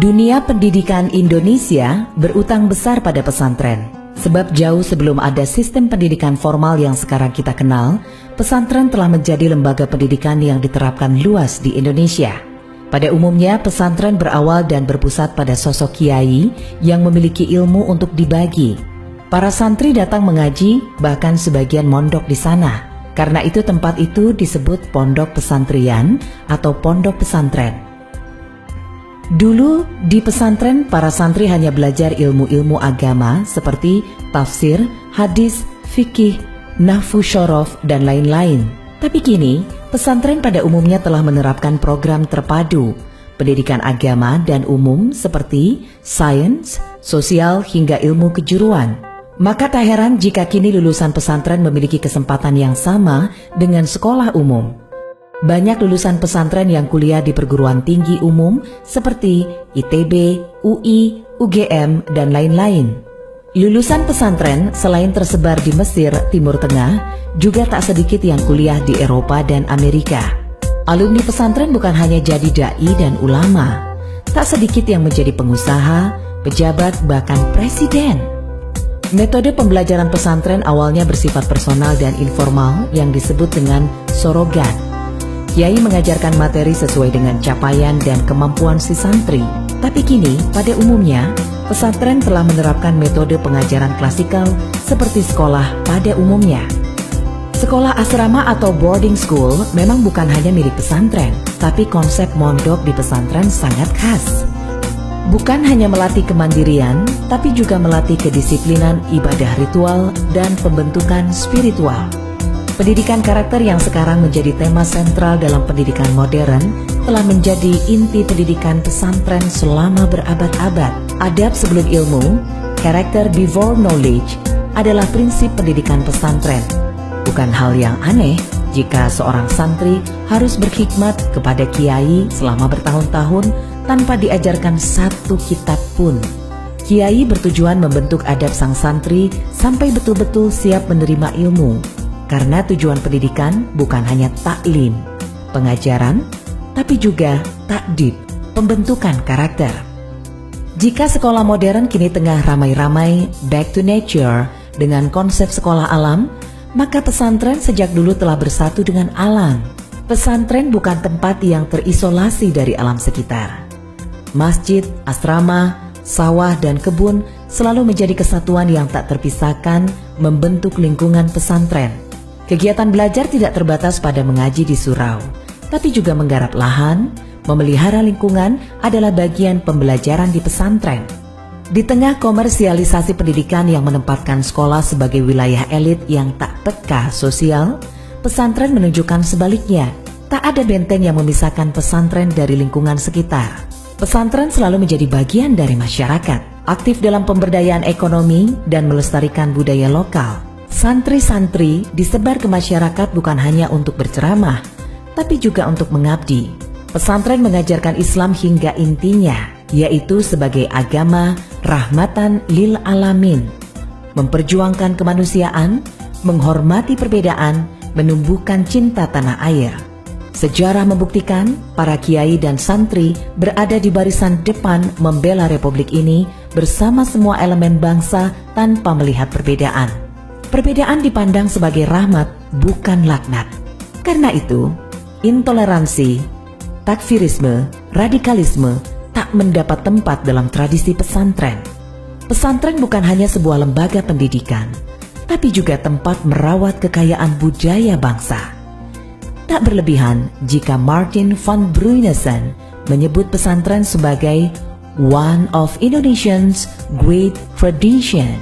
Dunia pendidikan Indonesia berutang besar pada pesantren. Sebab jauh sebelum ada sistem pendidikan formal yang sekarang kita kenal, pesantren telah menjadi lembaga pendidikan yang diterapkan luas di Indonesia. Pada umumnya, pesantren berawal dan berpusat pada sosok kiai yang memiliki ilmu untuk dibagi. Para santri datang mengaji, bahkan sebagian mondok di sana. Karena itu tempat itu disebut pondok pesantrian atau pondok pesantren. Dulu di pesantren para santri hanya belajar ilmu-ilmu agama seperti tafsir, hadis, fikih, nahwu syorof, dan lain-lain. Tapi kini pesantren pada umumnya telah menerapkan program terpadu pendidikan agama dan umum seperti sains, sosial, hingga ilmu kejuruan. Maka tak heran jika kini lulusan pesantren memiliki kesempatan yang sama dengan sekolah umum. Banyak lulusan pesantren yang kuliah di perguruan tinggi umum seperti ITB, UI, UGM, dan lain-lain. Lulusan pesantren selain tersebar di Mesir, Timur Tengah, juga tak sedikit yang kuliah di Eropa dan Amerika. Alumni pesantren bukan hanya jadi dai dan ulama, tak sedikit yang menjadi pengusaha, pejabat, bahkan presiden. Metode pembelajaran pesantren awalnya bersifat personal dan informal yang disebut dengan sorogan. Kiai mengajarkan materi sesuai dengan capaian dan kemampuan si santri. Tapi kini, pada umumnya, pesantren telah menerapkan metode pengajaran klasikal seperti sekolah pada umumnya. Sekolah asrama atau boarding school memang bukan hanya milik pesantren, tapi konsep mondok di pesantren sangat khas. Bukan hanya melatih kemandirian, tapi juga melatih kedisiplinan ibadah ritual dan pembentukan spiritual. Pendidikan karakter yang sekarang menjadi tema sentral dalam pendidikan modern telah menjadi inti pendidikan pesantren selama berabad-abad. Adab sebelum ilmu, character before knowledge adalah prinsip pendidikan pesantren. Bukan hal yang aneh jika seorang santri harus berkhidmat kepada kiai selama bertahun-tahun tanpa diajarkan satu kitab pun. Kiai bertujuan membentuk adab sang santri sampai betul-betul siap menerima ilmu. Karena tujuan pendidikan bukan hanya taklim, pengajaran, tapi juga takdib, pembentukan karakter. Jika sekolah modern kini tengah ramai-ramai back to nature dengan konsep sekolah alam, maka pesantren sejak dulu telah bersatu dengan alam. Pesantren bukan tempat yang terisolasi dari alam sekitar. Masjid, asrama, sawah, dan kebun selalu menjadi kesatuan yang tak terpisahkan membentuk lingkungan pesantren. Kegiatan belajar tidak terbatas pada mengaji di surau, tapi juga menggarap lahan, memelihara lingkungan adalah bagian pembelajaran di pesantren. Di tengah komersialisasi pendidikan yang menempatkan sekolah sebagai wilayah elit yang tak peka sosial, pesantren menunjukkan sebaliknya. Tak ada benteng yang memisahkan pesantren dari lingkungan sekitar. Pesantren selalu menjadi bagian dari masyarakat, aktif dalam pemberdayaan ekonomi dan melestarikan budaya lokal. Santri-santri disebar ke masyarakat bukan hanya untuk berceramah, tapi juga untuk mengabdi. Pesantren mengajarkan Islam hingga intinya, yaitu sebagai agama rahmatan lil alamin, memperjuangkan kemanusiaan, menghormati perbedaan, menumbuhkan cinta tanah air. Sejarah membuktikan para kiai dan santri berada di barisan depan membela republik ini bersama semua elemen bangsa tanpa melihat perbedaan. Perbedaan dipandang sebagai rahmat, bukan laknat. Karena itu, intoleransi, takfirisme, radikalisme tak mendapat tempat dalam tradisi pesantren. Pesantren bukan hanya sebuah lembaga pendidikan, tapi juga tempat merawat kekayaan budaya bangsa. Tak berlebihan jika Martin van Bruynesen menyebut pesantren sebagai one of Indonesia's great tradition.